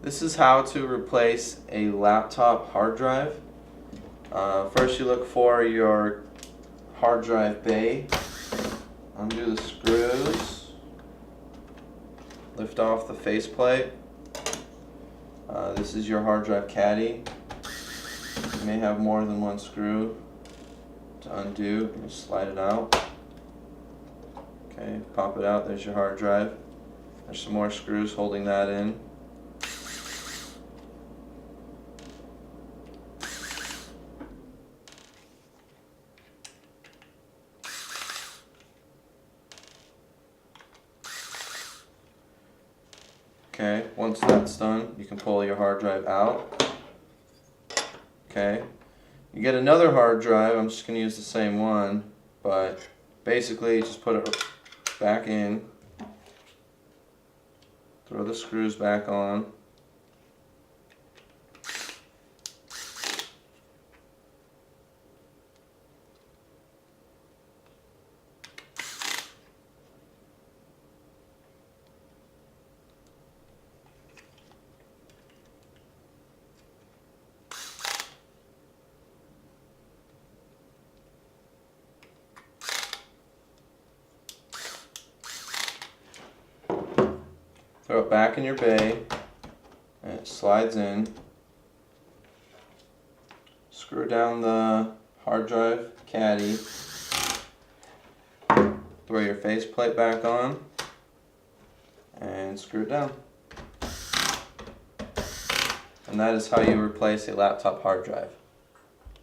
This is how to replace a laptop hard drive. First you look for your hard drive bay, undo the screws, lift off the faceplate. This is your hard drive caddy. You may have more than one screw to undo. Just slide it out. Okay, pop it out, there's your hard drive. There's some more screws holding that in. Okay, once that's done, you can pull your hard drive out. Okay, you get another hard drive. I'm just going to use the same one, but basically just put it back in, throw the screws back on, throw it back in your bay, and it slides in. Screw down the hard drive caddy, throw your faceplate back on, and screw it down. And that is how you replace a laptop hard drive.